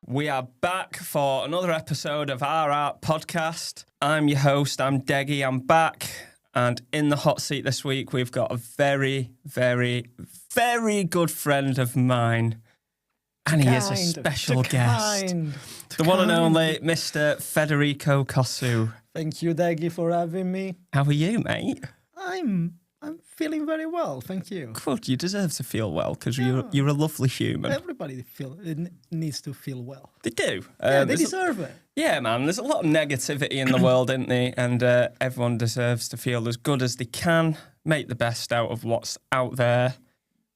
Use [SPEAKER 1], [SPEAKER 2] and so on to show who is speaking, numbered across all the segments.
[SPEAKER 1] We are back for another episode of our Art Podcast. I'm your host, I'm Deggy, I'm back. And in the hot seat this week, we've got a very, very, very good friend of mine. And he is a special guest. The one and only Mr. Federico Cossu.
[SPEAKER 2] Thank you, Deggy, for having me.
[SPEAKER 1] How are you, mate?
[SPEAKER 2] I'm feeling very well, thank you.
[SPEAKER 1] Good, you deserve to feel well because you're a lovely human.
[SPEAKER 2] Everybody needs to feel well.
[SPEAKER 1] They do.
[SPEAKER 2] They deserve it.
[SPEAKER 1] Yeah, man, there's a lot of negativity in the world, isn't there? And everyone deserves to feel as good as they can, make the best out of what's out there,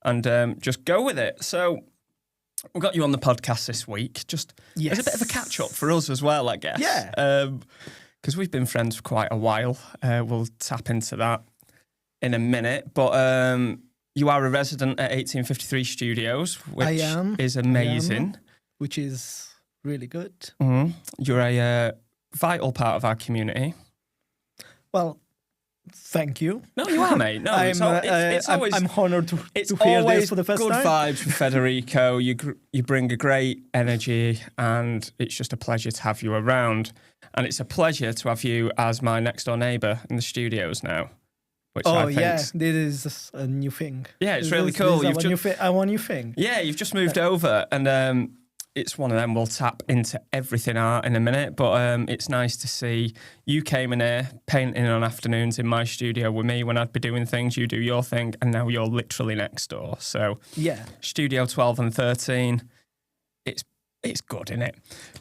[SPEAKER 1] and just go with it. So we've got you on the podcast this week. Just as a bit of a catch-up for us as well, I guess.
[SPEAKER 2] Yeah.
[SPEAKER 1] Because we've been friends for quite a while. We'll tap into that in a minute. But you are a resident at 1853 Studios, which is amazing.
[SPEAKER 2] Which is really good.
[SPEAKER 1] Mm-hmm. You're a vital part of our community.
[SPEAKER 2] Well, thank you.
[SPEAKER 1] No, you are, mate. No, it's always,
[SPEAKER 2] I'm honoured to hear this for the first time.
[SPEAKER 1] It's always good vibes from Federico. You bring a great energy, and it's just a pleasure to have you around. And it's a pleasure to have you as my next-door neighbour in the studios now. Which
[SPEAKER 2] this is a new thing.
[SPEAKER 1] Yeah, it's really cool.
[SPEAKER 2] This is a new thing.
[SPEAKER 1] Yeah, you've just moved over, and it's one of them. We'll tap into everything art in a minute, but it's nice to see you came in here painting on afternoons in my studio with me when I'd be doing things. You do your thing, and now you're literally next door. So
[SPEAKER 2] yeah,
[SPEAKER 1] Studio 12 and 13. It's good, innit?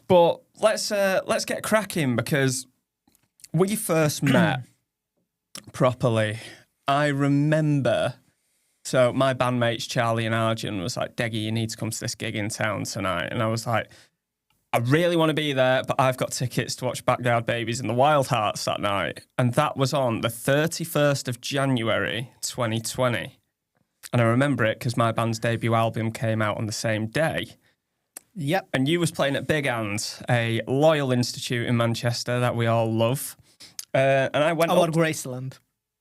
[SPEAKER 1] But let's get cracking because we first met properly. I remember. So my bandmates Charlie and Arjun was like, Deggy, you need to come to this gig in town tonight. And I was like, I really want to be there, but I've got tickets to watch Backyard Babies and the Wild Hearts that night. And that was on the 31st of January, 2020. And I remember it because my band's debut album came out on the same day.
[SPEAKER 2] Yep.
[SPEAKER 1] And you was playing at Big Ands, a loyal institute in Manchester that we all love. And I went
[SPEAKER 2] Our Graceland.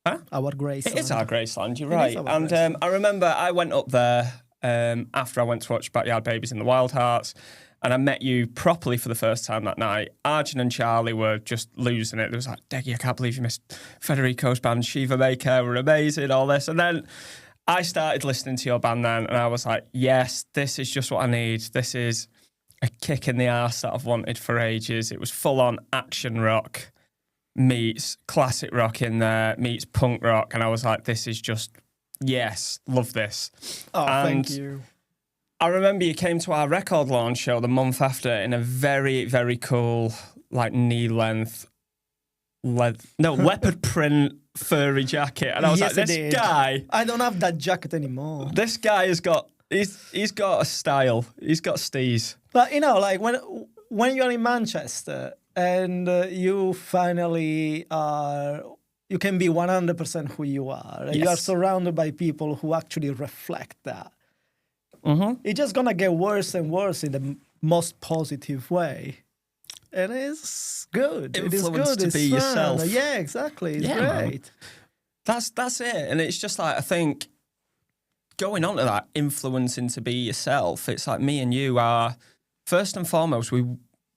[SPEAKER 1] Huh?
[SPEAKER 2] Our Graceland.
[SPEAKER 1] It is our Graceland, you're right. And I remember I went up there after I went to watch Backyard Babies and the Wild Hearts, and I met you properly for the first time that night. Arjun and Charlie were just losing it. There was like, Deggy, I can't believe you missed Federico's band, Shiva May Care, were amazing, all this. And then I started listening to your band then, and I was like, yes, this is just what I need. This is a kick in the arse that I've wanted for ages. It was full-on action rock meets classic rock in there, meets punk rock, and I was like, this is just, yes, love this.
[SPEAKER 2] Oh,
[SPEAKER 1] and
[SPEAKER 2] thank you.
[SPEAKER 1] I remember you came to our record launch show the month after in a very, very cool, like, knee-length, leopard print furry jacket, and I was like, this guy...
[SPEAKER 2] I don't have that jacket anymore.
[SPEAKER 1] This guy has got... He's got a style. He's got steez.
[SPEAKER 2] But, you know, like, when you're in Manchester... And you finally you can be 100% who you are. And you are surrounded by people who actually reflect that. Mm-hmm. It's just going to get worse and worse in the most positive way. And it's good.
[SPEAKER 1] Influence
[SPEAKER 2] it is good.
[SPEAKER 1] To
[SPEAKER 2] it's
[SPEAKER 1] be
[SPEAKER 2] fun.
[SPEAKER 1] yourself.
[SPEAKER 2] Yeah, exactly. It's great.
[SPEAKER 1] Man. That's it. And it's just like, I think, going on to that, influencing to be yourself, it's like me and you are, first and foremost,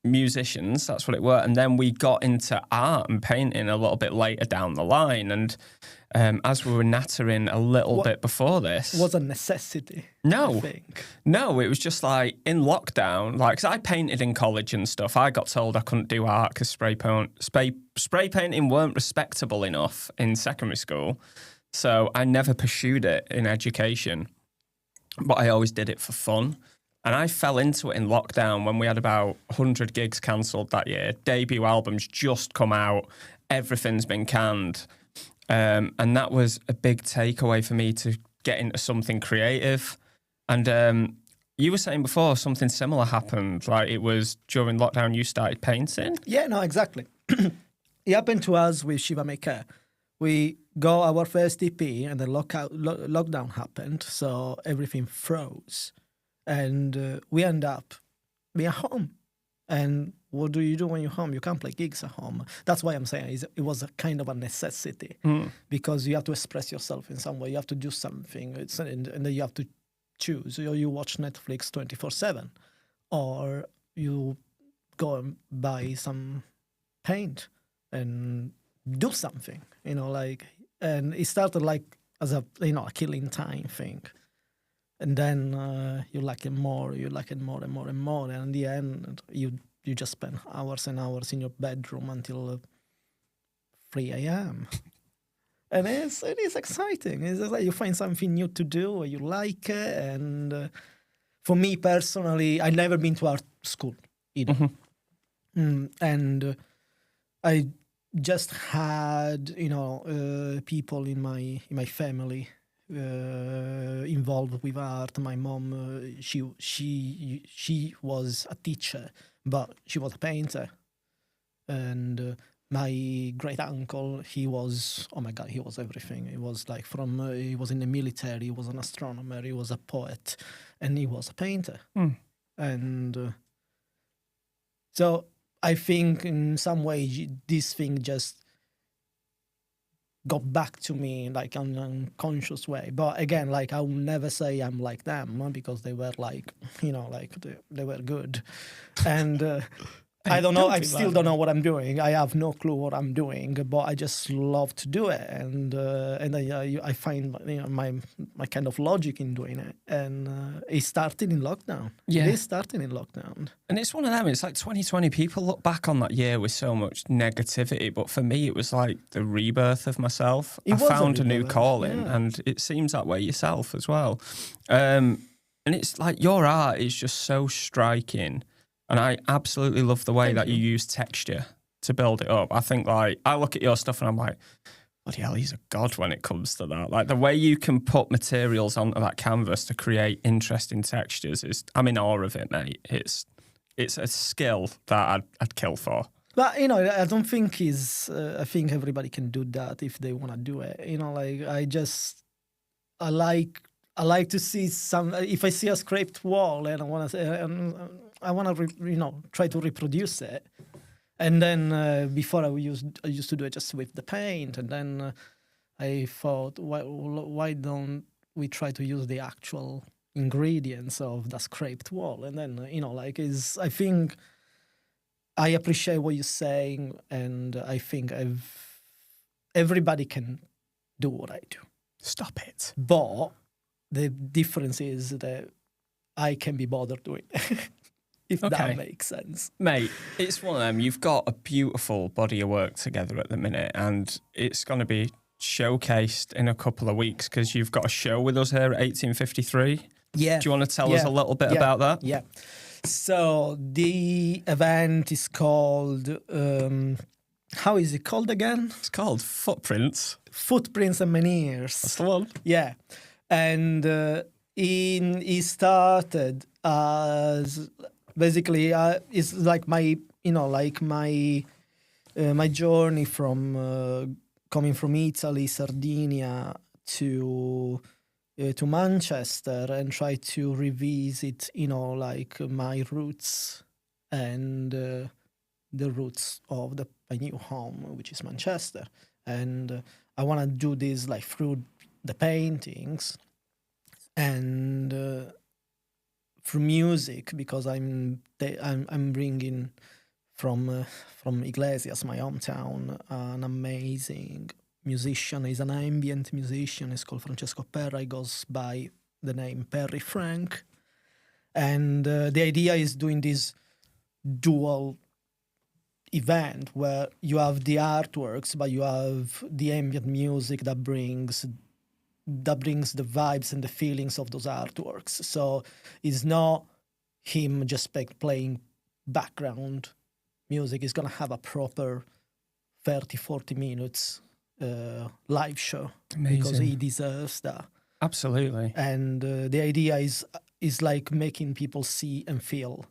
[SPEAKER 1] musicians, that's what it were, and then we got into art and painting a little bit later down the line, and as we were nattering a little bit before this,
[SPEAKER 2] was a necessity.
[SPEAKER 1] No,
[SPEAKER 2] I think.
[SPEAKER 1] No, it was just like in lockdown, like, because I painted in college and stuff. I got told I couldn't do art because spray painting weren't respectable enough in secondary school, so I never pursued it in education, but I always did it for fun. And I fell into it in lockdown when we had about 100 gigs cancelled that year. Debut albums just come out. Everything's been canned. And that was a big takeaway for me to get into something creative. And you were saying before something similar happened. Like, it was during lockdown you started painting?
[SPEAKER 2] Yeah, no, exactly. It happened to us with Shiva May Care. We got our first EP and then lockdown happened. So everything froze. And we end up being home. And what do you do when you're home? You can't play gigs at home. That's why I'm saying it was a kind of a necessity because you have to express yourself in some way. You have to do something, and then you have to choose. You watch Netflix 24/7, or you go and buy some paint and do something, and it started like as a a killing time thing, and then you like it more, and more and more, and in the end you just spend hours and hours in your bedroom until 3 a.m. And it is exciting. It's just like you find something new to do, you like it, and for me personally, I've never been to art school either. And I just had, people in my family involved with art. My mom, she was a teacher, but she was a painter. And my great uncle, he was, oh my God, he was everything. He was like he was in the military, he was an astronomer, he was a poet, and he was a painter. And so I think in some way this thing just got back to me like in an unconscious way. But again, like I will never say I'm like them because they were like, they were good. And I don't know. I still don't know what I'm doing. I have no clue what I'm doing, but I just love to do it, and I find my kind of logic in doing it. And it started in lockdown.
[SPEAKER 1] Yeah,
[SPEAKER 2] it started in lockdown,
[SPEAKER 1] and it's one of them. It's like 2020. People look back on that year with so much negativity, but for me, it was like the rebirth of myself. I found a new calling, and it seems that way yourself as well. And it's like your art is just so striking. And I absolutely love the way that you use texture to build it up. I think, like, I look at your stuff and I'm like, bloody hell, he's a god when it comes to that. Like, the way you can put materials onto that canvas to create interesting textures I'm in awe of it, mate. It's a skill that I'd kill for.
[SPEAKER 2] But, I don't think I think everybody can do that if they want to do it. I like to see if I see a scraped wall and I want to try to reproduce it. And then before I used to do it just with the paint. And then I thought, why don't we try to use the actual ingredients of the scraped wall? And then, I think I appreciate what you're saying. And I think everybody can do what I do.
[SPEAKER 1] Stop it.
[SPEAKER 2] But the difference is that I can be bothered doing it, if that makes sense.
[SPEAKER 1] Mate, it's one of them. You've got a beautiful body of work together at the minute, and it's going to be showcased in a couple of weeks because you've got a show with us here at 1853.
[SPEAKER 2] Yeah.
[SPEAKER 1] Do you want to tell us a little bit about that?
[SPEAKER 2] Yeah. So the event is called, how is it called again?
[SPEAKER 1] It's called Footprints.
[SPEAKER 2] Footprints and Menhirs.
[SPEAKER 1] That's the one.
[SPEAKER 2] Yeah. And he started as basically it's like my my journey from coming from Italy, Sardinia to Manchester, and try to revisit my roots and the roots of my new home, which is Manchester. And I want to do this like through the paintings and through music, because I'm bringing from Iglesias, my hometown, an amazing musician. He's an ambient musician. He's called Francesco Perra. He goes by the name Perry Frank. And the idea is doing this dual event where you have the artworks, but you have the ambient music that brings the vibes and the feelings of those artworks. So it's not him just playing background music. He's going to have a proper 30-40 minutes live show. Amazing. Because he deserves that.
[SPEAKER 1] Absolutely.
[SPEAKER 2] And the idea is like making people see and feel.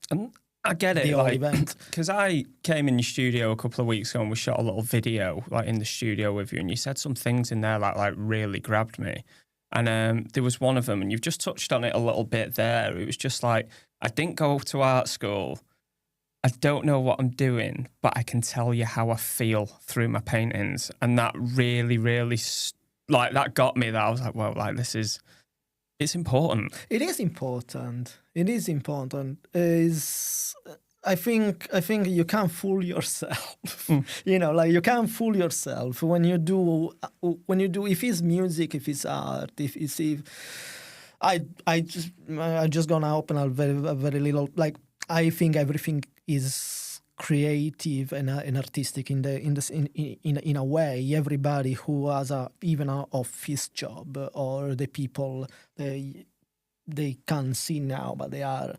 [SPEAKER 1] And I get it,
[SPEAKER 2] the event.
[SPEAKER 1] Because I came in your studio a couple of weeks ago and we shot a little video like in the studio with you, and you said some things in there that like really grabbed me. And there was one of them, and you've just touched on it a little bit there. It was just like, I didn't go to art school. I don't know what I'm doing, but I can tell you how I feel through my paintings. And that really, really, that got me. That I was like, well, like it's it's important.
[SPEAKER 2] It is important. It is important. I think you can't fool yourself. Like you can't fool yourself when you do if it's music, if it's art, I just gonna open a very little, like, I think everything is creative and artistic in a way. Everybody who has even an office job, or the people they can't see now, but they are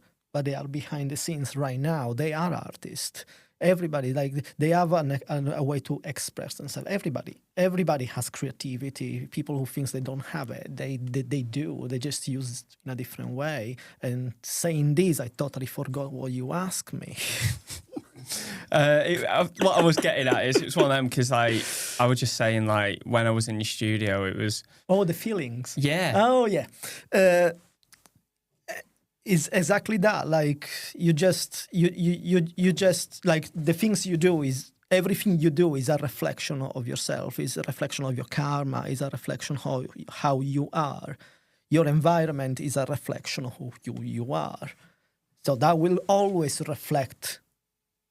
[SPEAKER 2] behind the scenes right now. They are artists. Everybody, like, they have a way to express themselves. Everybody has creativity. People who think they don't have it, they do. They just use it in a different way. And saying this, I totally forgot what you asked me.
[SPEAKER 1] What I was getting at is, it's one of them, because I was just saying, like, when I was in your studio, it was...
[SPEAKER 2] Oh, the feelings.
[SPEAKER 1] Yeah.
[SPEAKER 2] Oh, yeah. Is exactly that. Like, you just like, the things you do is, everything you do is a reflection of yourself, is a reflection of your karma, is a reflection of how you are. Your environment is a reflection of who you are. So that will always reflect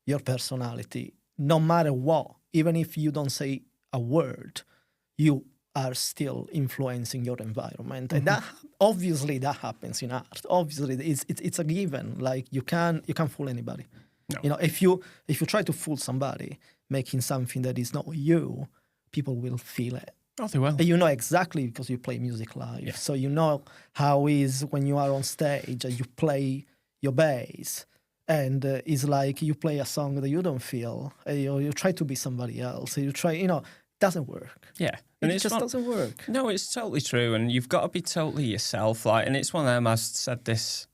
[SPEAKER 2] your personality, no matter what. Even if you don't say a word, you are still influencing your environment. And that, obviously, that happens in art. Obviously, it's a given. Like, you can't fool anybody. No. If you try to fool somebody making something that is not you, people will feel it.
[SPEAKER 1] Oh, they will.
[SPEAKER 2] And you know exactly, because you play music live. Yeah. So you know how it is when you are on stage and you play your bass, and it's like you play a song that you don't feel. You try to be somebody else. You try, doesn't work.
[SPEAKER 1] Yeah.
[SPEAKER 2] And it just doesn't work.
[SPEAKER 1] No, it's totally true. And you've got to be totally yourself. Like, and it's one of them, I've said this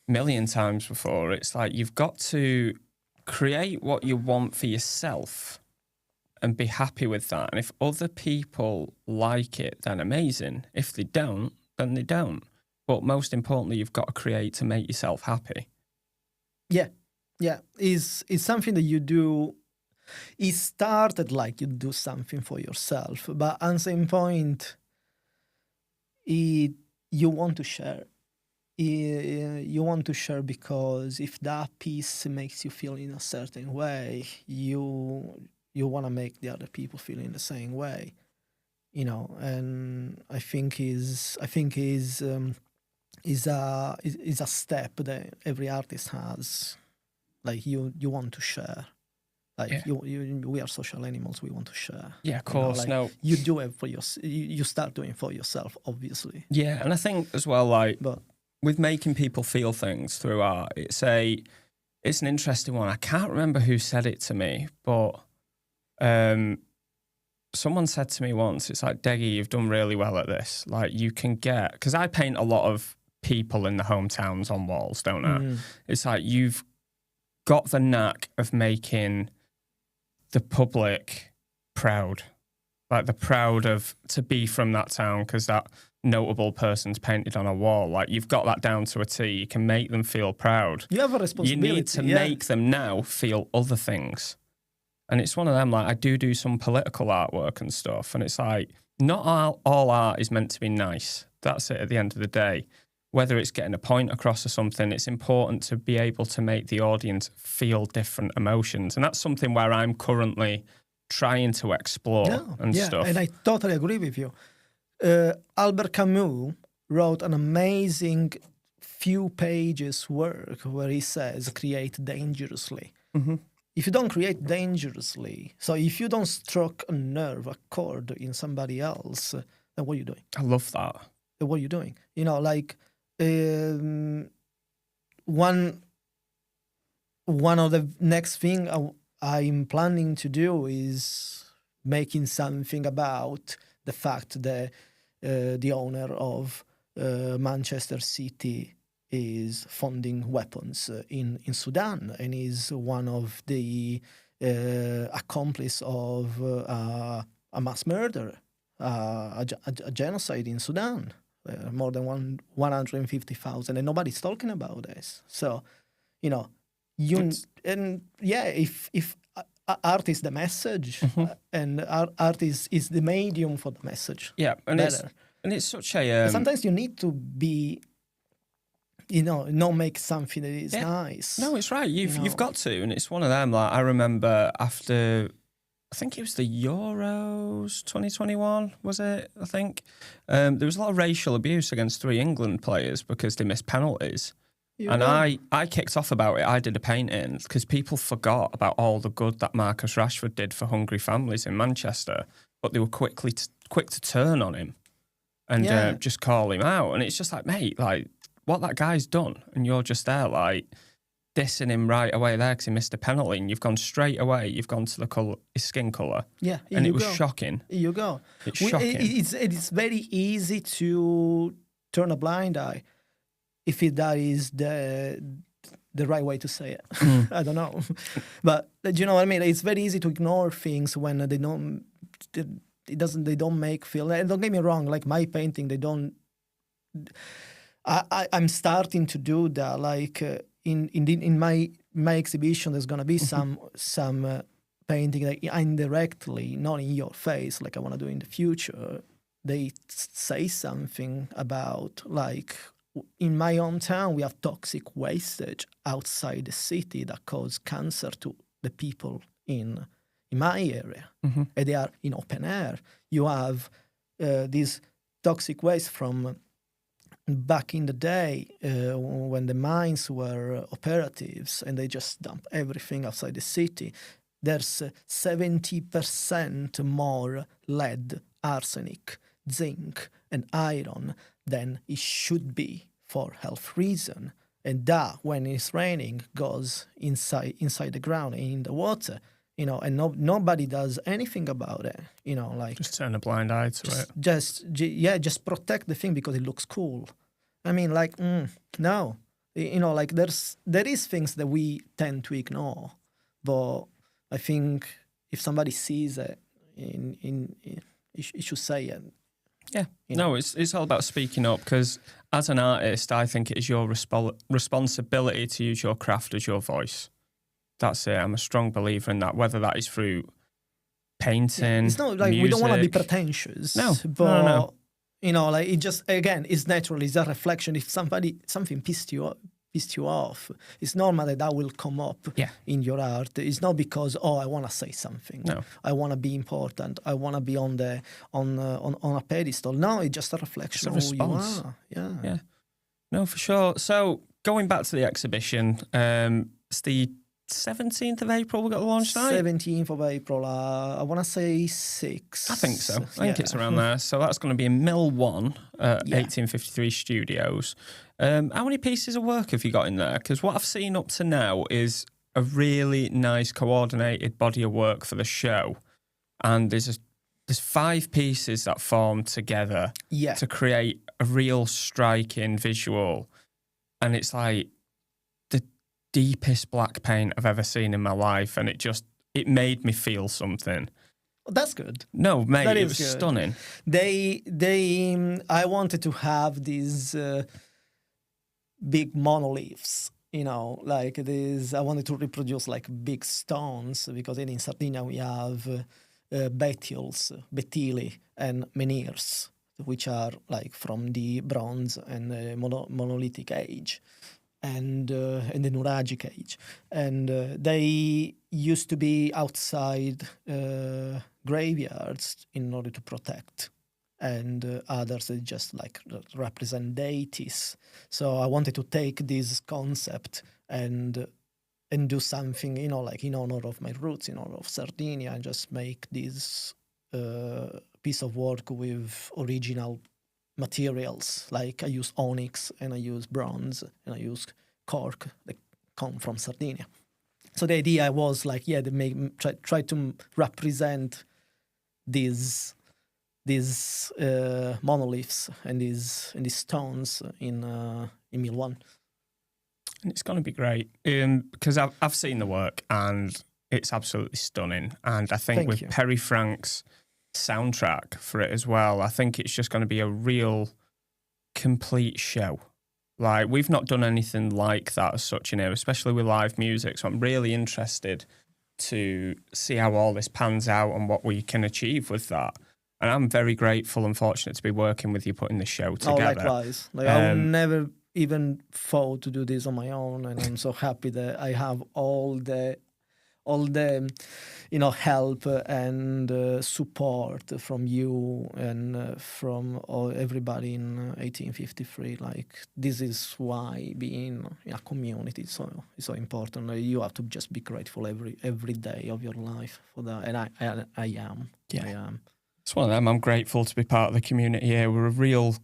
[SPEAKER 1] a million times before. It's like, you've got to create what you want for yourself and be happy with that. And if other people like it, then amazing. If they don't, then they don't. But most importantly, you've got to create to make yourself happy.
[SPEAKER 2] Yeah. Yeah. It's something that you do. It started like you do something for yourself, but at the same point, you want to share. You want to share because if that piece makes you feel in a certain way, you want to make the other people feel in the same way, And I think is a step that every artist has. Like, you want to share. Like, yeah. We are social animals. We want to share.
[SPEAKER 1] Yeah, of course.
[SPEAKER 2] You do it for you start doing it for yourself, obviously.
[SPEAKER 1] Yeah, and I think as well, like, with making people feel things through art, it's an interesting one. I can't remember who said it to me, but someone said to me once, it's like, Deggy, you've done really well at this. Like, you can get, because I paint a lot of people in the hometowns on walls, don't I? It's like, you've got the knack of making the public proud, like the proud of to be from that town because that notable person's painted on a wall. Like, you've got that down to a T. You can make them feel proud.
[SPEAKER 2] You have a responsibility.
[SPEAKER 1] You need to make them now feel other things. And it's one of them, like, I do some political artwork and stuff, and it's like, not all art is meant to be nice. That's it at the end of the day. Whether it's getting a point across or something, it's important to be able to make the audience feel different emotions. And that's something where I'm currently trying to explore stuff.
[SPEAKER 2] And I totally agree with you. Albert Camus wrote an amazing few pages work where he says, create dangerously. Mm-hmm. If you don't create dangerously, so if you don't struck a nerve, a chord in somebody else, then what are you doing?
[SPEAKER 1] I love that.
[SPEAKER 2] What are you doing? Like... one of the next thing I'm planning to do is making something about the fact that the owner of Manchester City is funding weapons in Sudan and is one of the accomplice of a mass murder, a genocide in Sudan. More than 150,000, and nobody's talking about this. So, if art is the message, and art is the medium for the message.
[SPEAKER 1] Yeah, and And it's such a
[SPEAKER 2] sometimes you need to be, not make something that is nice.
[SPEAKER 1] No, it's right. You've got to, and it's one of them. Like I remember after, I think it was the Euros 2021, was it? I think there was a lot of racial abuse against 3 England players because they missed penalties. I kicked off about it. I did a painting because people forgot about all the good that Marcus Rashford did for hungry families in Manchester, but they were quick to turn on him and just call him out. And it's just like, mate, like what that guy's done, and you're just there like dissing him right away there because he missed a penalty, and you've gone straight away. You've gone to the colour, his skin colour.
[SPEAKER 2] Yeah,
[SPEAKER 1] and it was shocking.
[SPEAKER 2] Here you go.
[SPEAKER 1] It's shocking.
[SPEAKER 2] It's very easy to turn a blind eye if that is the right way to say it. I don't know, but you know what I mean. It's very easy to ignore things when they don't. They don't make feel. And don't get me wrong. Like my painting, they don't. I'm starting to do that. Like in my exhibition, there's gonna be some painting like indirectly, not in your face, like I want to do in the future. They say something about like in my hometown we have toxic wastage outside the city that cause cancer to the people in my area, and they are in open air. You have this toxic waste from back in the day when the mines were operatives and they just dump everything outside the city. There's 70% more lead, arsenic, zinc, and iron than it should be for health reason. And that, when it's raining, goes inside the ground and in the water. And nobody does anything about it. Like
[SPEAKER 1] just turn a blind eye to it.
[SPEAKER 2] Just protect the thing because it looks cool. I mean, like no, like there is things that we tend to ignore, but I think if somebody sees it, it should say it.
[SPEAKER 1] Yeah, no, it's all about speaking up because as an artist, I think it is your responsibility to use your craft as your voice. That's it. I'm a strong believer in that, whether that is through painting,
[SPEAKER 2] it's not like
[SPEAKER 1] music.
[SPEAKER 2] We don't want to be pretentious.
[SPEAKER 1] No,
[SPEAKER 2] but no. Like it just, again, it's natural. It's a reflection. If something pissed you off, it's normal that will come up in your art. It's not because I want to say something.
[SPEAKER 1] No,
[SPEAKER 2] I want to be important. I want to be on a pedestal. No, it's just a reflection of who you are. Yeah.
[SPEAKER 1] No, for sure. So going back to the exhibition, it's the 17th of April we got the launch night?
[SPEAKER 2] 17th of April, I want to say 6.
[SPEAKER 1] I think so. I think it's around there. So that's going to be in Mill 1 at 1853 Studios. How many pieces of work have you got in there? Because what I've seen up to now is a really nice coordinated body of work for the show. And there's 5 pieces that form together to create a real striking visual. And it's like deepest black paint I've ever seen in my life, and it made me feel something.
[SPEAKER 2] Well, that's good.
[SPEAKER 1] No, mate, it was
[SPEAKER 2] good.
[SPEAKER 1] stunning.
[SPEAKER 2] I wanted to have these big monoliths, like this. I wanted to reproduce like big stones because in Sardinia we have betili and menhirs, which are like from the Bronze and Monolithic age. And in the Nuragic age. And they used to be outside graveyards in order to protect. And others they just like represent deities. So I wanted to take this concept and do something, like in honor of my roots, in honor of Sardinia, and just make this piece of work with original materials. Like I use onyx and I use bronze and I use cork that come from Sardinia. So the idea was like, try to represent these monoliths and these stones in Mill 1.
[SPEAKER 1] And it's going to be great because I've seen the work and it's absolutely stunning. And I think with Perry Frank's soundtrack for it as well, I think it's just going to be a real complete show. Like we've not done anything like that as such in here, especially with live music. So I'm really interested to see how all this pans out and what we can achieve with that. And I'm very grateful and fortunate to be working with you, putting this show together.
[SPEAKER 2] Likewise. I would never even thought to do this on my own, and I'm so happy that I have all the help and support from you and from everybody in 1853. Like, this is why being in a community is so important. You have to just be grateful every day of your life for that, and I am.
[SPEAKER 1] Yeah.
[SPEAKER 2] I am.
[SPEAKER 1] It's one of them. I'm grateful to be part of the community here. We're a real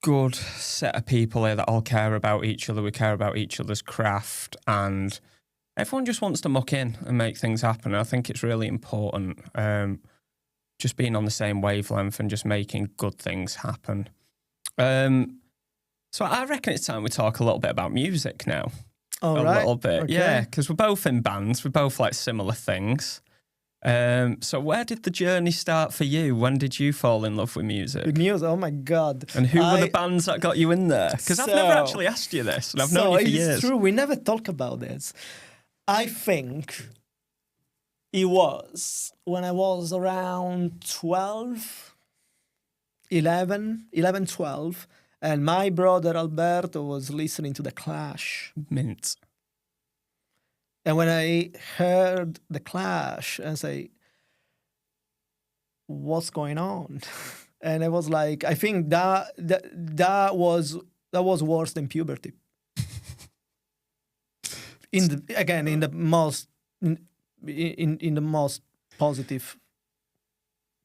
[SPEAKER 1] good set of people here that all care about each other. We care about each other's craft, and everyone just wants to muck in and make things happen. I think it's really important, just being on the same wavelength and just making good things happen. So I reckon it's time we talk a little bit about music now.
[SPEAKER 2] All right.
[SPEAKER 1] Little bit,
[SPEAKER 2] okay.
[SPEAKER 1] yeah, because we're both in bands. We both like similar things. So where did the journey start for you? When did you fall in love with music?
[SPEAKER 2] With music, oh my God.
[SPEAKER 1] And who were the bands that got you in there? Because I've never actually asked you this, and I've known you for years.
[SPEAKER 2] It's true, we never talk about this. I think it was when I was around 12, 12, and my brother Alberto was listening to The Clash.
[SPEAKER 1] Mint.
[SPEAKER 2] And when I heard The Clash, I say, what's going on? And I was like, I think that was worse than puberty. In the most positive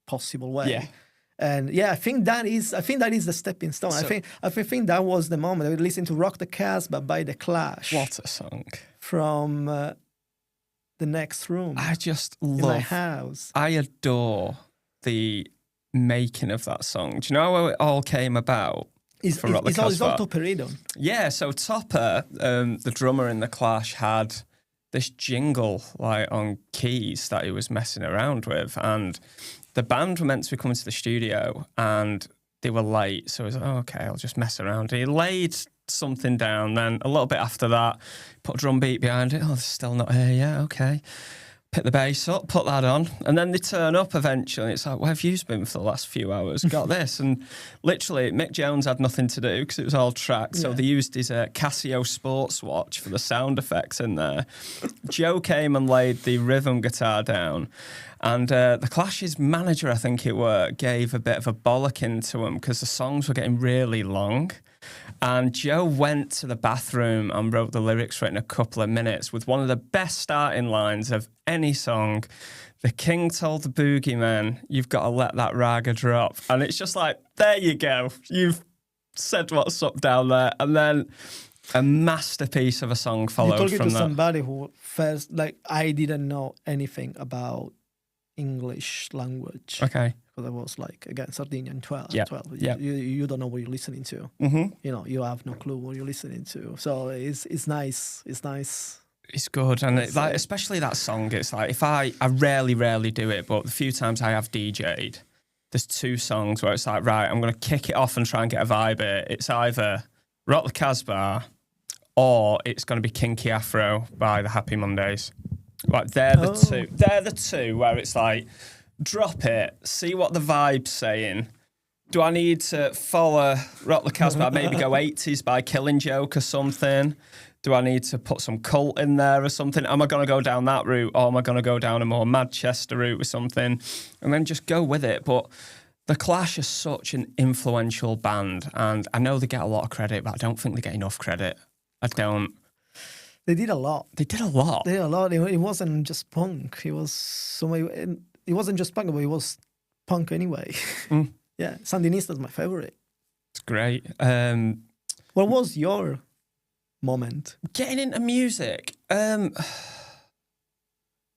[SPEAKER 2] possible way.
[SPEAKER 1] Yeah.
[SPEAKER 2] And yeah, I think that is the stepping stone.
[SPEAKER 1] So,
[SPEAKER 2] I think that was the moment. I would listen to Rock the Casbah by The Clash.
[SPEAKER 1] What a song.
[SPEAKER 2] From the next room.
[SPEAKER 1] I just love
[SPEAKER 2] in my house.
[SPEAKER 1] I adore the making of that song. Do you know how it all came about?
[SPEAKER 2] It's all Topperidon.
[SPEAKER 1] Yeah, so Topper, the drummer in The Clash, had this jingle like on keys that he was messing around with, and the band were meant to be coming to the studio and they were late, so he was like, oh, okay, I'll just mess around. He laid something down, then a little bit after that, put a drum beat behind it. Oh, they're still not here, yeah, okay. Pick the bass up, put that on, and then they turn up eventually. And it's like, where have you been for the last few hours? Got this. And literally, Mick Jones had nothing to do because it was all tracked. So they used his Casio sports watch for the sound effects in there. Joe came and laid the rhythm guitar down. And the Clash's manager, I think it were, gave a bit of a bollocking to him because the songs were getting really long. And Joe went to the bathroom and wrote the lyrics for it in a couple of minutes with one of the best starting lines of any song. The king told the boogeyman, you've got to let that raga drop. And it's just like, there you go. You've said what's up down there. And then a masterpiece of a song followed from that. You're talking to
[SPEAKER 2] somebody who first, like, I didn't know anything about English language.
[SPEAKER 1] Okay.
[SPEAKER 2] Because I was like, again, Sardinia in 12.
[SPEAKER 1] Yeah.
[SPEAKER 2] 12.
[SPEAKER 1] Yeah.
[SPEAKER 2] You don't know what you're listening to.
[SPEAKER 1] Mm-hmm.
[SPEAKER 2] You know, you have no clue what you're listening to. So it's nice. It's nice.
[SPEAKER 1] It's good. And it, like, especially that song, it's like, if I rarely do it, but the few times I have DJ'd, there's two songs where it's like, right, I'm going to kick it off and try and get a vibe here. It's either Rock the Casbah or it's going to be Kinky Afro by the Happy Mondays. Like, they're the two. They're the two where it's like, drop it, see what the vibe's saying. Do I need to follow Rock the Casbah, maybe go 80s by Killing Joke or something? Do I need to put some Cult in there or something? Am I going to go down that route, or am I going to go down a more Manchester route or something? And then just go with it. But The Clash is such an influential band, and I know they get a lot of credit, but I don't think they get enough credit. I don't.
[SPEAKER 2] They did a lot.
[SPEAKER 1] They did a lot.
[SPEAKER 2] It wasn't just punk. It wasn't just punk, but it was punk anyway. Mm. Yeah, Sandinista is my favorite.
[SPEAKER 1] It's great.
[SPEAKER 2] What was your moment?
[SPEAKER 1] Getting into music. There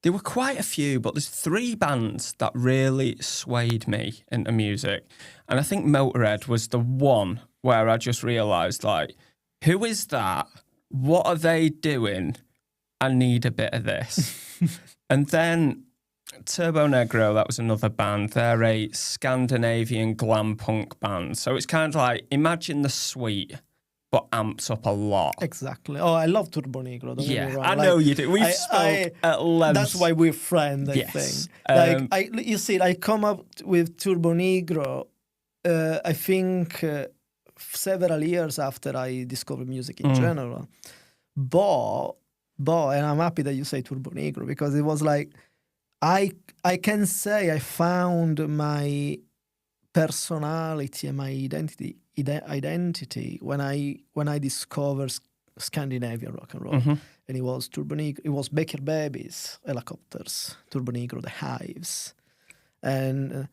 [SPEAKER 1] were quite a few, but there's three bands that really swayed me into music. And I think Motorhead was the one where I just realised, like, who is that? What are they doing? I need a bit of this. And then Turbo Negro, that was another band. They're a Scandinavian glam punk band. So it's kind of like, imagine The Sweet, but amped up a lot.
[SPEAKER 2] Exactly. Oh, I love Turbo Negro. Don't get me wrong.
[SPEAKER 1] I know you do. We've spoke at length.
[SPEAKER 2] That's why we're friends, I think. You see, I come up with Turbo Negro, I think, several years after I discovered music in general. But, and I'm happy that you say Turbo Negro, because it was like, I can say I found my personality and my identity when I discovered Scandinavian rock and roll. And it was Turbo Negro, it was Baker Babies, Helicopters, Turbo Negro, The Hives. And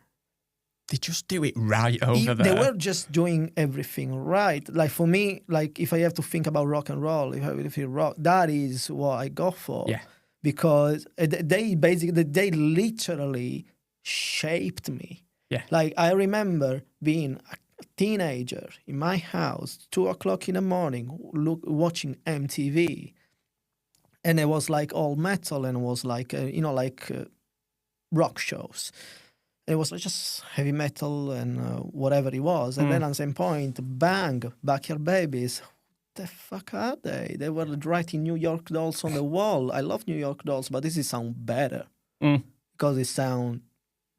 [SPEAKER 1] they just do it right over there.
[SPEAKER 2] They were just doing everything right. Like for me, like if I have to think about rock and roll, if I feel rock, that is what I go for.
[SPEAKER 1] Yeah.
[SPEAKER 2] Because they literally shaped me.
[SPEAKER 1] Yeah.
[SPEAKER 2] Like I remember being a teenager in my house, 2:00 in the morning, watching MTV, and it was like all metal, and it was like rock shows. It was just heavy metal and whatever it was, and then at some point, bang, Backyard Babies. The fuck are they? They were writing New York Dolls on the wall. I love New York Dolls, but this is sound better because it sound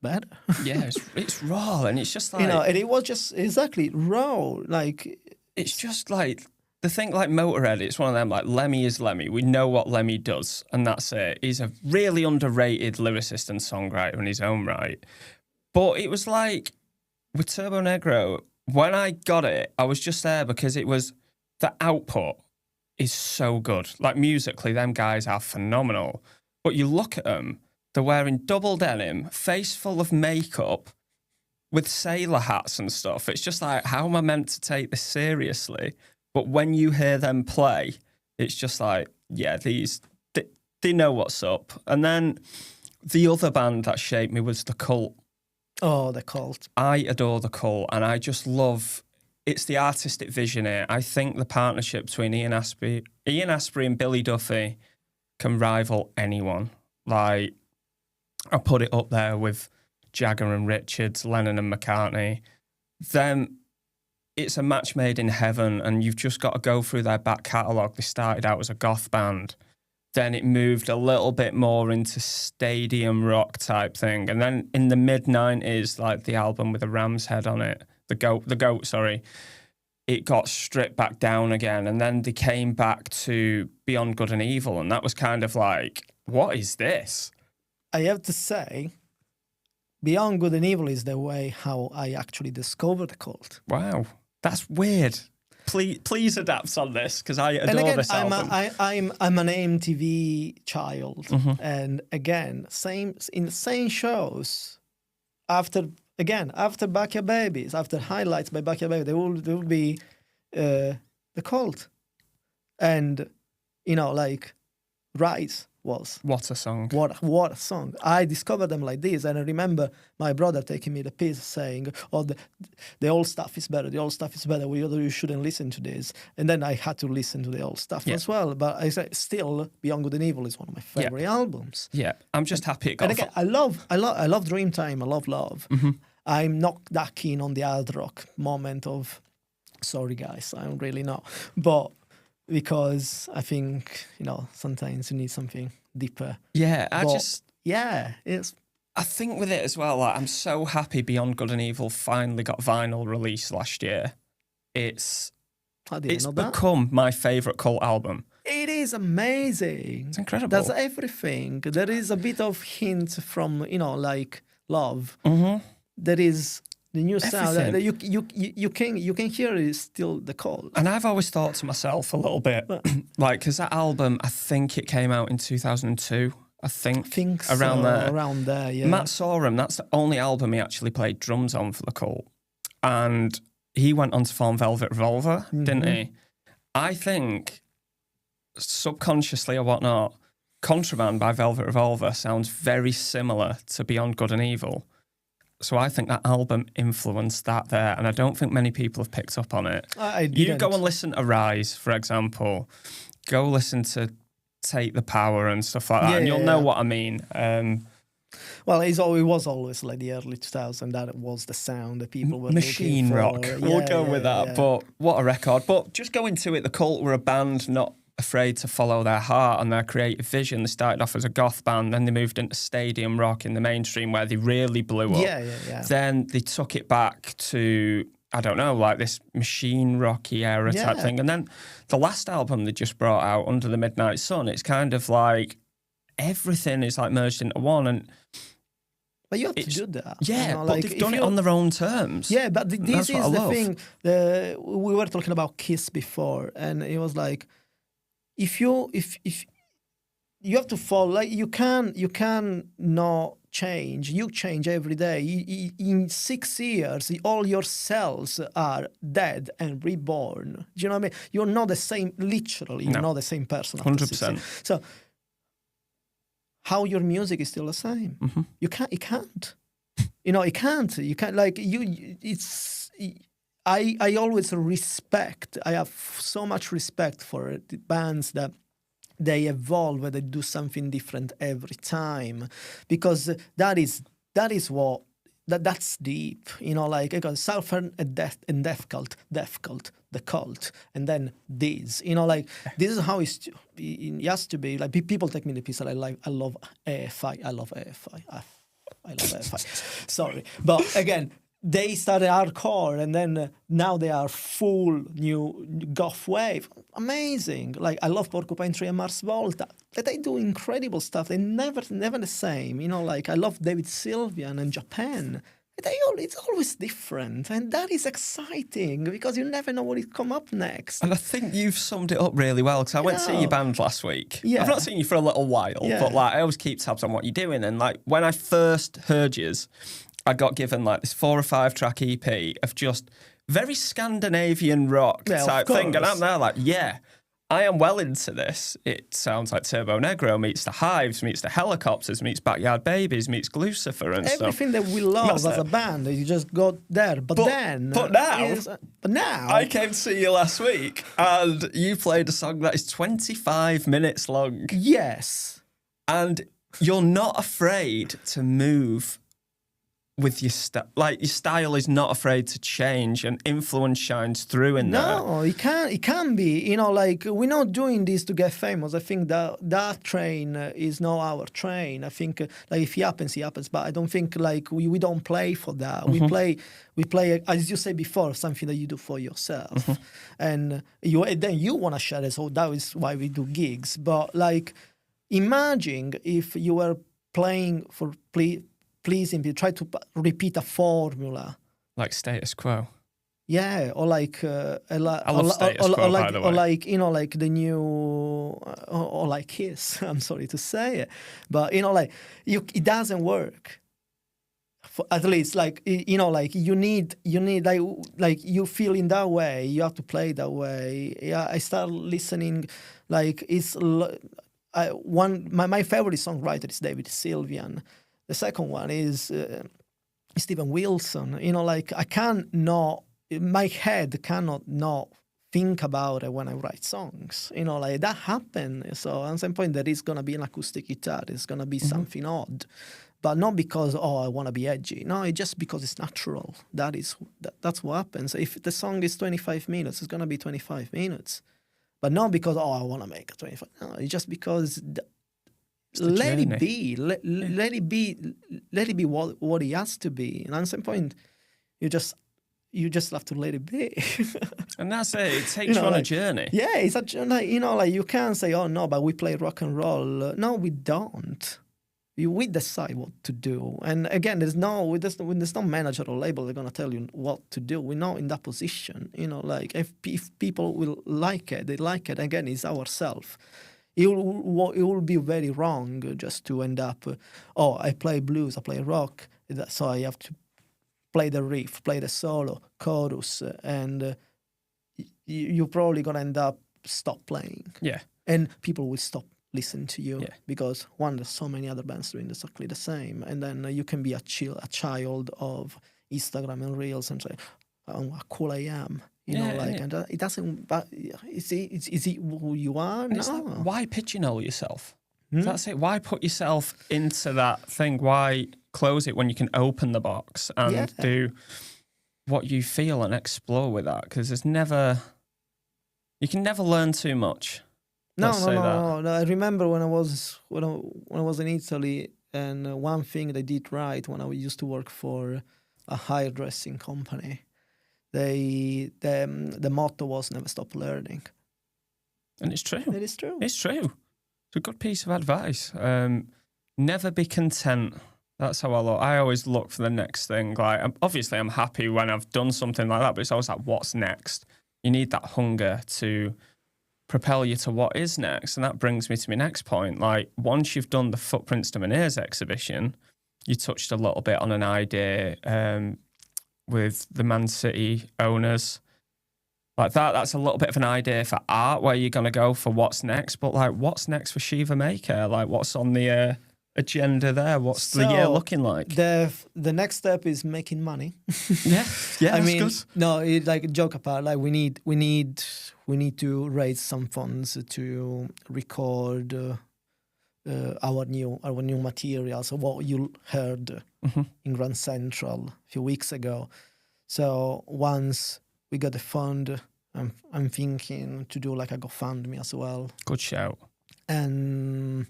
[SPEAKER 2] better.
[SPEAKER 1] Yeah, it's raw, and it's just like
[SPEAKER 2] and it was just exactly raw. Like
[SPEAKER 1] it's just like the thing, like Motorhead. It's one of them. Like Lemmy is Lemmy. We know what Lemmy does, and that's it. He's a really underrated lyricist and songwriter in his own right. But it was like with Turbo Negro. When I got it, I was just there because it was. The output is so good. Like musically, them guys are phenomenal. But you look at them, they're wearing double denim, face full of makeup, with sailor hats and stuff. It's just like, how am I meant to take this seriously? But when you hear them play, it's just like, yeah, they know what's up. And then the other band that shaped me was The Cult.
[SPEAKER 2] Oh, The Cult.
[SPEAKER 1] I adore The Cult, and I just love... It's the artistic vision here. I think the partnership between Ian Astbury and Billy Duffy can rival anyone. Like, I put it up there with Jagger and Richards, Lennon and McCartney. Them, it's a match made in heaven, and you've just got to go through their back catalogue. They started out as a goth band. Then it moved a little bit more into stadium rock type thing. And then in the mid-90s, like the album with the ram's head on it, the goat, sorry, it got stripped back down again. And then they came back to Beyond Good and Evil. And that was kind of like, what is this?
[SPEAKER 2] I have to say, Beyond Good and Evil is the way how I actually discovered The Cult.
[SPEAKER 1] Wow, that's weird. Please adapt on this, because I adore this album.
[SPEAKER 2] I'm an MTV child, and again, same shows. After Backyard Babies, after highlights by Backyard Babies, there will be The Cult, and like Rise was
[SPEAKER 1] what a song!
[SPEAKER 2] What a song! I discovered them like this, and I remember my brother taking me the piece, saying, "Oh, the old stuff is better. The old stuff is better. You shouldn't listen to this." And then I had to listen to the old stuff as well. But I say, still, Beyond Good and Evil is one of my favorite albums.
[SPEAKER 1] Yeah, I'm just happy it got.
[SPEAKER 2] And again, I love Dreamtime. I love Love. I'm not that keen on the hard rock moment of. Sorry, guys, I'm really not, but. Because I think, sometimes you need something deeper.
[SPEAKER 1] Yeah,
[SPEAKER 2] it's...
[SPEAKER 1] I think with it as well, like, I'm so happy Beyond Good and Evil finally got vinyl release last year. It's become my favourite Cult album.
[SPEAKER 2] It is amazing.
[SPEAKER 1] It's incredible.
[SPEAKER 2] That's everything. There is a bit of hint from, like Love. There is... The new sound that you can hear is still The Cult.
[SPEAKER 1] And I've always thought to myself a little bit, like, because that album, I think it came out in 2002. I think around there.
[SPEAKER 2] Around there, yeah.
[SPEAKER 1] Matt Sorum, that's the only album he actually played drums on for The Cult. And he went on to form Velvet Revolver, didn't he? I think, subconsciously or whatnot, Contraband by Velvet Revolver sounds very similar to Beyond Good and Evil. So I think that album influenced that there, and I don't think many people have picked up on it. You go and listen to Rise, for example. Go listen to Take the Power and stuff like that, and you'll know what I mean.
[SPEAKER 2] Well, it was always like the early 2000s. That was the sound that people were
[SPEAKER 1] Machine
[SPEAKER 2] looking
[SPEAKER 1] rock.
[SPEAKER 2] for.
[SPEAKER 1] We'll go with that.
[SPEAKER 2] Yeah.
[SPEAKER 1] But what a record. But just go into it. The Cult were a band not afraid to follow their heart and their creative vision. They started off as a goth band, then they moved into stadium rock in the mainstream where they really blew up.
[SPEAKER 2] Yeah.
[SPEAKER 1] Then they took it back to, I don't know, like this machine rocky era type thing. And then the last album they just brought out, Under the Midnight Sun, it's kind of like everything is like merged into one. And
[SPEAKER 2] but you have to do that.
[SPEAKER 1] Yeah,
[SPEAKER 2] you know,
[SPEAKER 1] but they've done it on their own terms.
[SPEAKER 2] Yeah, but this is the thing. We were talking about Kiss before, and it was like, if you have to follow, like you can not change. You change every day. In 6 years, all your cells are dead and reborn. Do you know what I mean? You're not the same. Literally, you're not the same person.
[SPEAKER 1] 100%.
[SPEAKER 2] So, how your music is still the same?
[SPEAKER 1] Mm-hmm.
[SPEAKER 2] It can't. It can't. You can't. Like you. It's. I always respect. I have so much respect for the bands that they evolve, they do something different every time, because that's deep. Like because Southern and Death Cult, the Cult, and then this. Like this is how it has to be. Like people take me the piece. I love AFI. I love AFI. Sorry, but again. They started hardcore, and then now they are full new goth wave. Amazing! Like I love Porcupine Tree and Mars Volta. They do incredible stuff. They never the same. Like I love David Sylvian and Japan. It's always different, and that is exciting because you never know what will come up next.
[SPEAKER 1] And I think you've summed it up really well, because I went to see your band last week.
[SPEAKER 2] Yeah.
[SPEAKER 1] I've not seen you for a little while, but like I always keep tabs on what you're doing. And like when I first heard yous, I got given like this 4 or 5 track EP of just very Scandinavian rock type thing. And I'm there like, yeah, I am well into this. It sounds like Turbo Negro meets the Hives, meets the Helicopters, meets Backyard Babies, meets Glucifer and
[SPEAKER 2] everything that we love as a band. You just got there. But now
[SPEAKER 1] I came to see you last week and you played a song that is 25 minutes long.
[SPEAKER 2] Yes.
[SPEAKER 1] And you're not afraid to move with your like your style is not afraid to change, and influence shines through in there.
[SPEAKER 2] No, it can be. Like we're not doing this to get famous. I think that train is not our train. I think like if it happens, it happens. But I don't think like we don't play for that.
[SPEAKER 1] Mm-hmm.
[SPEAKER 2] We play as you said before, something that you do for yourself, mm-hmm. and then you want to share it. So that is why we do gigs. But like, imagine if you were playing for pleasing people, try to repeat a formula.
[SPEAKER 1] Like Status Quo.
[SPEAKER 2] Yeah, or like...
[SPEAKER 1] I love Status Quo, by the way.
[SPEAKER 2] Or like, like the new... Or like Kiss, I'm sorry to say it. But, like, it doesn't work. At least, like, like, you need like, you feel in that way, you have to play that way. Yeah, I start listening, like, it's... my favorite songwriter is David Sylvian. The second one is Stephen Wilson. Like I my head cannot not think about it when I write songs. Like that happens. So at some point there is going to be an acoustic guitar. It's going to be something odd. But not because, I want to be edgy. No, it's just because it's natural. That's what happens. If the song is 25 minutes, it's going to be 25 minutes. But not because, I want to make a 25. No, it's just because... Let it be. Let it be what it has to be. And at some point, you just have to let it be.
[SPEAKER 1] And that's it. It takes you on a journey.
[SPEAKER 2] Yeah, it's a journey. Like you can't say, "Oh no," but we play rock and roll. No, we don't. We decide what to do. And again, there's no manager or label that's gonna tell you what to do. We're not in that position. Like if people will like it, they like it. Again, it's ourselves. It will be very wrong just to end up, I play blues, I play rock, so I have to play the riff, play the solo, chorus, and you're probably going to end up stop playing.
[SPEAKER 1] Yeah.
[SPEAKER 2] And people will stop listening to you because, one, there's so many other bands doing exactly the same, and then you can be a child of Instagram and Reels and say, how cool I am. And it doesn't. But is it who you are? No.
[SPEAKER 1] Why pigeonhole yourself? That's it. Why put yourself into that thing? Why close it when you can open the box and do what you feel and explore with that? Because you can never learn too much.
[SPEAKER 2] No. I remember when I was in Italy, and one thing they did right when I used to work for a hairdressing company, the motto was never stop learning.
[SPEAKER 1] And it's true.
[SPEAKER 2] It is true.
[SPEAKER 1] It's true. It's a good piece of advice. Never be content. That's how I look. I always look for the next thing. Like, obviously, I'm happy when I've done something like that, but it's always like, what's next? You need that hunger to propel you to what is next. And that brings me to my next point. Like, once you've done the Footprints to Meniere's exhibition, you touched a little bit on an idea with the Man City owners. Like that's a little bit of an idea for art, where you're going to go for what's next. But like, what's next for Shiva May Care? Like, what's on the agenda there? What's the year looking like?
[SPEAKER 2] The next step is making money.
[SPEAKER 1] yeah.
[SPEAKER 2] I mean,
[SPEAKER 1] good.
[SPEAKER 2] no, like, joke apart. Like, we need to raise some funds to record our new materials. What you heard in Grand Central a few weeks ago. So once we got the fund, I'm thinking to do like a GoFundMe as well.
[SPEAKER 1] Good shout.
[SPEAKER 2] And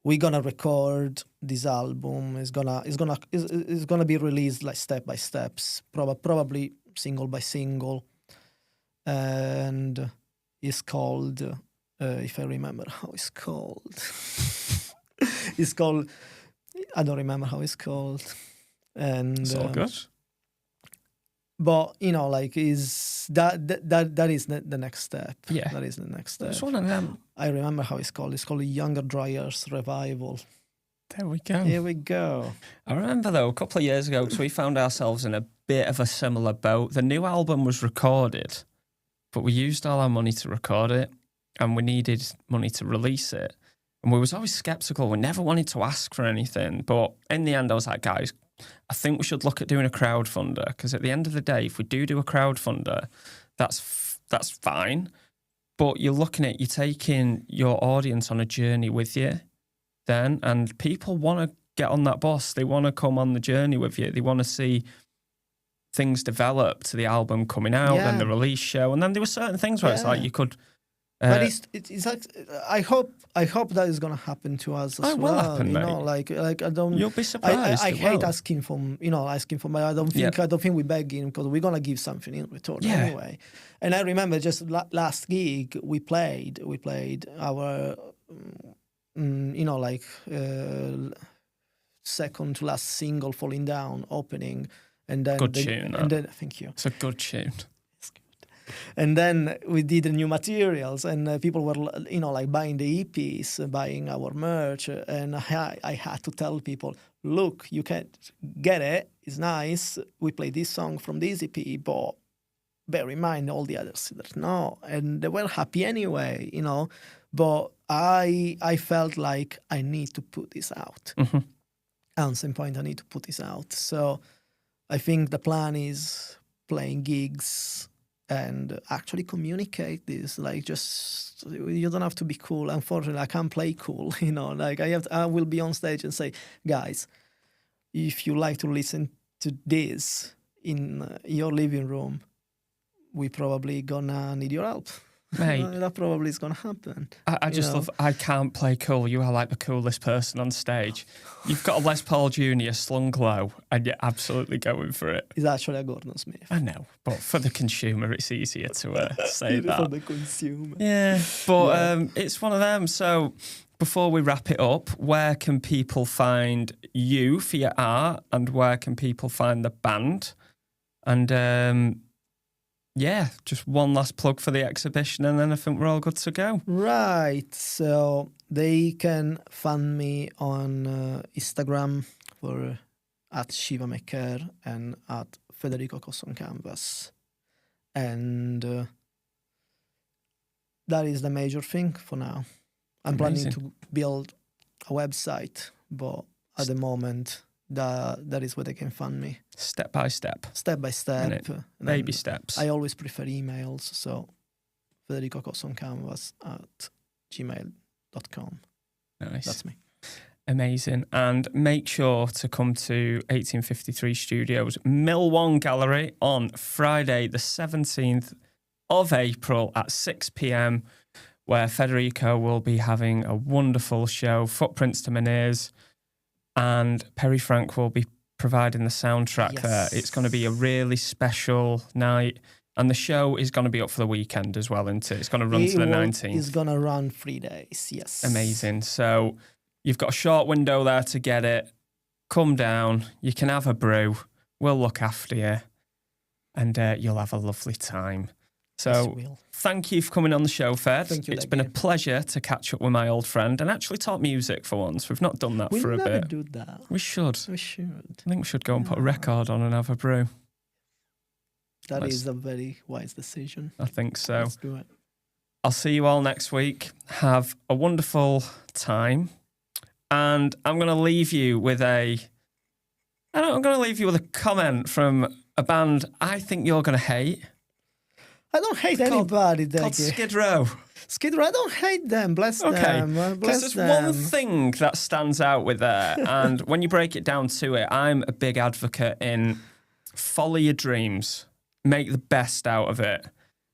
[SPEAKER 2] we're gonna record this album. It's gonna be released like step by steps, probably single by single, and it's called. If I remember how it's called, it's called. I don't remember how it's called, and
[SPEAKER 1] it's all good.
[SPEAKER 2] But like, is that is the next step?
[SPEAKER 1] Yeah,
[SPEAKER 2] that is the next step.
[SPEAKER 1] It's one of them.
[SPEAKER 2] I remember how it's called. It's called Younger Dryers Revival.
[SPEAKER 1] There we go.
[SPEAKER 2] Here we go.
[SPEAKER 1] I remember though a couple of years ago, because we found ourselves in a bit of a similar boat. The new album was recorded, but we used all our money to record it, and we needed money to release it. And we was always skeptical. We never wanted to ask for anything. But in the end, I was like, guys, I think we should look at doing a crowdfunder, because at the end of the day, if we do a crowdfunder, that's fine. But you're taking your audience on a journey with you then, and people want to get on that bus. They want to come on the journey with you. They want to see things develop to the album coming out and the release show. And then there were certain things where it's like you could...
[SPEAKER 2] but it's like, I hope that is gonna happen to us as well.
[SPEAKER 1] It will happen, mate.
[SPEAKER 2] Like I don't.
[SPEAKER 1] You'll be surprised.
[SPEAKER 2] I hate asking for money. I don't think we're begging, because we're gonna give something in return anyway. And I remember just last gig we played our second to last single, Falling Down, opening, and then
[SPEAKER 1] good tune.
[SPEAKER 2] And then thank you.
[SPEAKER 1] It's a good tune.
[SPEAKER 2] And then we did the new materials, and people were, buying the EPs, buying our merch. And I had to tell people, look, you can get it. It's nice. We play this song from this EP, but bear in mind all the others that no. And they were happy anyway, But I felt like I need to put this out. At some point, I need to put this out. So I think the plan is playing gigs and actually communicate this. Like, just, you don't have to be cool. Unfortunately, I can't play cool, Like, I will be on stage and say, guys, if you like to listen to this in your living room, we probably gonna need your help.
[SPEAKER 1] Mate,
[SPEAKER 2] that probably is gonna happen.
[SPEAKER 1] I just love, I can't play cool. You are like the coolest person on stage. You've got a Les Paul Jr. slung low, and you're absolutely going for it.
[SPEAKER 2] He's actually a Gordon Smith.
[SPEAKER 1] I know, but for the consumer, it's easier to say that.
[SPEAKER 2] For the consumer.
[SPEAKER 1] Yeah, but it's one of them. So before we wrap it up, where can people find you for your art, and where can people find the band? And just one last plug for the exhibition, and then I think we're all good to go. Right.
[SPEAKER 2] So they can find me on Instagram for at Shiva May Care and at Federico Cossu on Canvas. And that is the major thing for now. I'm planning to build a website, but at the moment, that is where they can find me. Step by step. Step by step. Baby steps. I always prefer emails, so Federico Cossu on Canvas at gmail.com.
[SPEAKER 1] Nice.
[SPEAKER 2] That's me.
[SPEAKER 1] Amazing. And make sure to come to 1853 Studios, Mill 1 Gallery on Friday, the 17th of April at 6 p.m, where Federico will be having a wonderful show, Footprints to Meniere's, and Perry Frank will be providing the soundtrack there. It's going to be a really special night. And the show is going to be up for the weekend as well, isn't it? It's going to run to the 19th.
[SPEAKER 2] It's going to run 3 days, yes.
[SPEAKER 1] Amazing. So you've got a short window there to get it. Come down. You can have a brew. We'll look after you. And you'll have a lovely time. So thank you for coming on the show, Fed.
[SPEAKER 2] Thank you,
[SPEAKER 1] It's been a pleasure to catch up with my old friend and actually talk music for once. We've not done that for a bit.
[SPEAKER 2] We never do that.
[SPEAKER 1] We should.
[SPEAKER 2] We should.
[SPEAKER 1] I think we should go and put a record on and have a brew.
[SPEAKER 2] That is a very wise decision.
[SPEAKER 1] I think so.
[SPEAKER 2] Let's do it.
[SPEAKER 1] I'll see you all next week. Have a wonderful time. And I'm going to leave you with I'm going to leave you with a comment from a band I think you're going to hate.
[SPEAKER 2] I don't hate anybody, Deggy.
[SPEAKER 1] Called Skid Row.
[SPEAKER 2] Skid Row, I don't hate them. Bless them.
[SPEAKER 1] Because there's one thing that stands out with there. And when you break it down to it, I'm a big advocate in follow your dreams. Make the best out of it.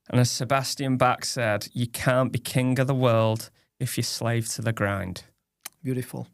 [SPEAKER 1] And as Sebastian Bach said, you can't be king of the world if you're slave to the grind.
[SPEAKER 2] Beautiful.